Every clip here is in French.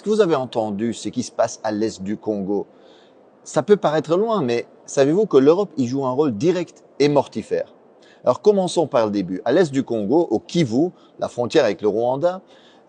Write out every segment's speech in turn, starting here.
Ce que vous avez entendu, ce qui se passe à l'est du Congo, ça peut paraître loin, mais savez-vous que l'Europe y joue un rôle direct et mortifère? Alors commençons par le début. À l'est du Congo, au Kivu, la frontière avec le Rwanda,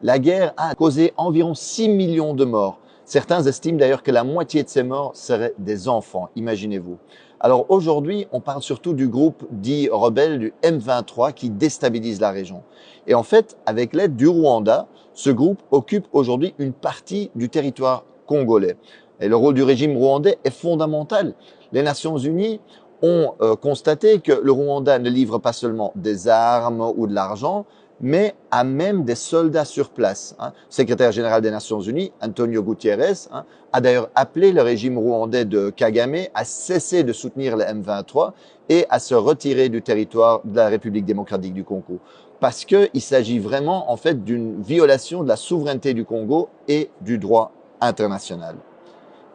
la guerre a causé environ 6 millions de morts. Certains estiment d'ailleurs que la moitié de ces morts seraient des enfants, imaginez-vous. Alors aujourd'hui, on parle surtout du groupe dit rebelle du M23 qui déstabilise la région. Et en fait, avec l'aide du Rwanda, ce groupe occupe aujourd'hui une partie du territoire congolais. Et le rôle du régime rwandais est fondamental. Les Nations Unies ont constaté que le Rwanda ne livre pas seulement des armes ou de l'argent, mais a même des soldats sur place. Le secrétaire général des Nations Unies, Antonio Guterres, a d'ailleurs appelé le régime rwandais de Kagame à cesser de soutenir le M23 et à se retirer du territoire de la République démocratique du Congo. Parce qu'il s'agit vraiment en fait d'une violation de la souveraineté du Congo et du droit international.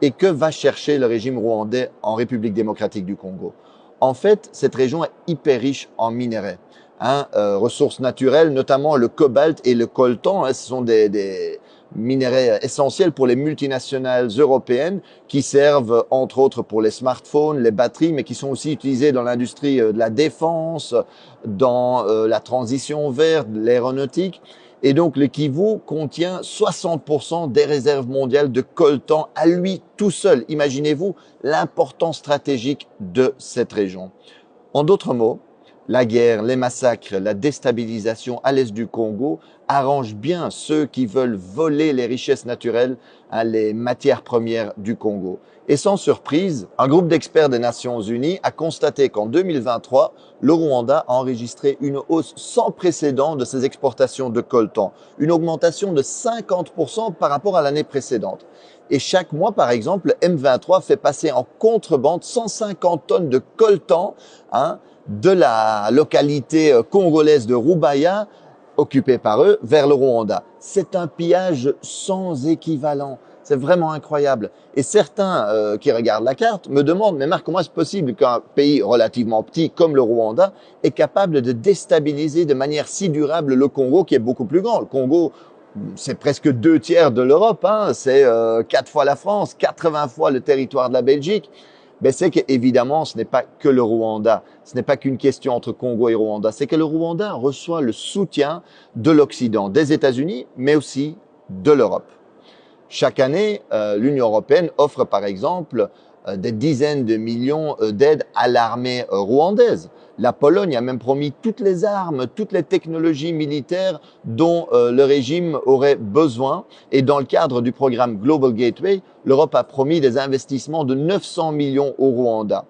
Et que va chercher le régime rwandais en République démocratique du Congo? En fait, cette région est hyper riche en minerais, ressources naturelles, notamment le cobalt et le coltan. Ce sont des minerais essentiels pour les multinationales européennes qui servent entre autres pour les smartphones, les batteries, mais qui sont aussi utilisés dans l'industrie de la défense, dans la transition verte, l'aéronautique. Et donc le Kivu contient 60% des réserves mondiales de coltan à lui tout seul. Imaginez-vous l'importance stratégique de cette région. En d'autres mots, la guerre, les massacres, la déstabilisation à l'est du Congo arrangent bien ceux qui veulent voler les richesses naturelles, les matières premières du Congo. Et sans surprise, un groupe d'experts des Nations Unies a constaté qu'en 2023, le Rwanda a enregistré une hausse sans précédent de ses exportations de coltan, une augmentation de 50% par rapport à l'année précédente. Et chaque mois, par exemple, le M23 fait passer en contrebande 150 tonnes de coltan de la localité congolaise de Rubaya, occupée par eux, vers le Rwanda. C'est un pillage sans équivalent. C'est vraiment incroyable. Et certains qui regardent la carte me demandent, mais Marc, comment est-ce possible qu'un pays relativement petit comme le Rwanda est capable de déstabiliser de manière si durable le Congo, qui est beaucoup plus grand? Le Congo, c'est presque 2/3 de l'Europe, c'est 4 fois la France, 80 fois le territoire de la Belgique. Ben c'est qu'évidemment, ce n'est pas que le Rwanda, ce n'est pas qu'une question entre Congo et Rwanda, c'est que le Rwanda reçoit le soutien de l'Occident, des États-Unis, mais aussi de l'Europe. Chaque année, l'Union européenne offre par exemple des dizaines de millions d'aides à l'armée rwandaise. La Pologne a même promis toutes les armes, toutes les technologies militaires dont le régime aurait besoin. Et dans le cadre du programme Global Gateway, l'Europe a promis des investissements de 900 millions au Rwanda.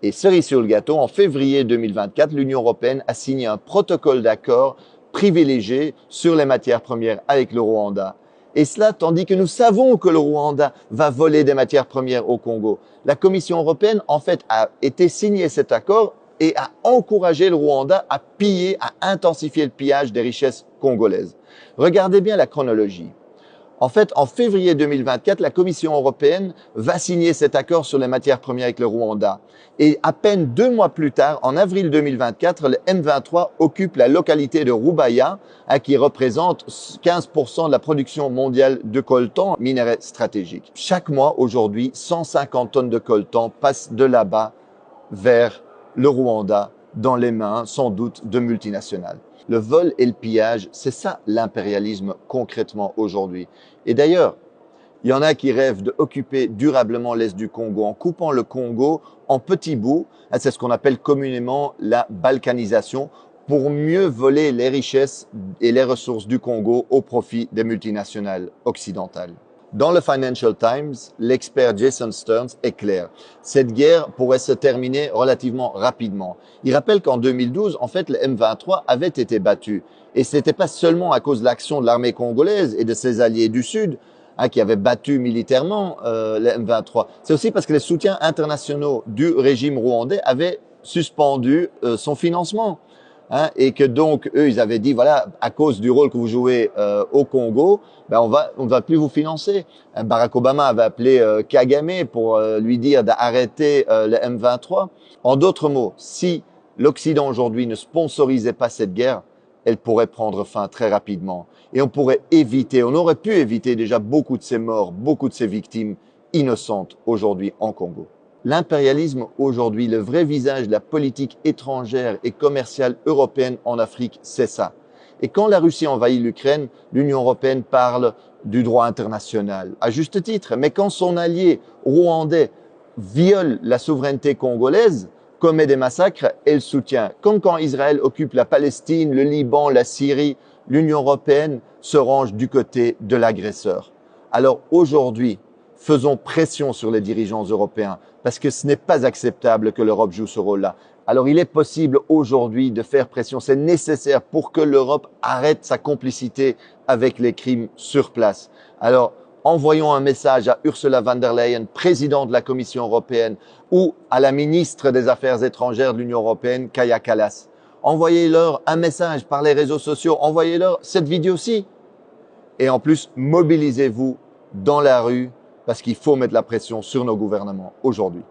Et cerise sur le gâteau, en février 2024, l'Union européenne a signé un protocole d'accord privilégié sur les matières premières avec le Rwanda. Et cela tandis que nous savons que le Rwanda va voler des matières premières au Congo. La Commission européenne, en fait, a été signé cet accord et a encouragé le Rwanda à piller, à intensifier le pillage des richesses congolaises. Regardez bien la chronologie. En fait, en février 2024, la Commission européenne va signer cet accord sur les matières premières avec le Rwanda. Et à peine 2 mois plus tard, en avril 2024, le M23 occupe la localité de Rubaya, qui représente 15% de la production mondiale de coltan, minerai stratégique. Chaque mois, aujourd'hui, 150 tonnes de coltan passent de là-bas vers le Rwanda, dans les mains, sans doute, de multinationales. Le vol et le pillage, c'est ça l'impérialisme concrètement aujourd'hui. Et d'ailleurs, il y en a qui rêvent d'occuper durablement l'est du Congo en coupant le Congo en petits bouts. C'est ce qu'on appelle communément la balkanisation, pour mieux voler les richesses et les ressources du Congo au profit des multinationales occidentales. Dans le Financial Times, l'expert Jason Stearns est clair. Cette guerre pourrait se terminer relativement rapidement. Il rappelle qu'en 2012, en fait, le M23 avait été battu. Et ce n'était pas seulement à cause de l'action de l'armée congolaise et de ses alliés du Sud, qui avaient battu militairement le M23. C'est aussi parce que les soutiens internationaux du régime rwandais avaient suspendu son financement. Et que donc, eux, ils avaient dit, voilà, à cause du rôle que vous jouez au Congo, ben on va plus vous financer. Barack Obama avait appelé Kagame pour lui dire d'arrêter le M23. En d'autres mots, si l'Occident aujourd'hui ne sponsorisait pas cette guerre, elle pourrait prendre fin très rapidement. Et on pourrait éviter, on aurait pu éviter déjà beaucoup de ces morts, beaucoup de ces victimes innocentes aujourd'hui en Congo. L'impérialisme aujourd'hui, le vrai visage de la politique étrangère et commerciale européenne en Afrique, c'est ça. Et quand la Russie envahit l'Ukraine, l'Union européenne parle du droit international, à juste titre. Mais quand son allié rwandais viole la souveraineté congolaise, commet des massacres, elle soutient. Comme quand Israël occupe la Palestine, le Liban, la Syrie, l'Union européenne se range du côté de l'agresseur. Alors aujourd'hui, faisons pression sur les dirigeants européens parce que ce n'est pas acceptable que l'Europe joue ce rôle-là. Alors il est possible aujourd'hui de faire pression, c'est nécessaire pour que l'Europe arrête sa complicité avec les crimes sur place. Alors envoyons un message à Ursula von der Leyen, présidente de la Commission européenne, ou à la ministre des Affaires étrangères de l'Union européenne, Kaja Kallas. Envoyez-leur un message par les réseaux sociaux, envoyez-leur cette vidéo-ci. Et en plus, mobilisez-vous dans la rue parce qu'il faut mettre la pression sur nos gouvernements aujourd'hui.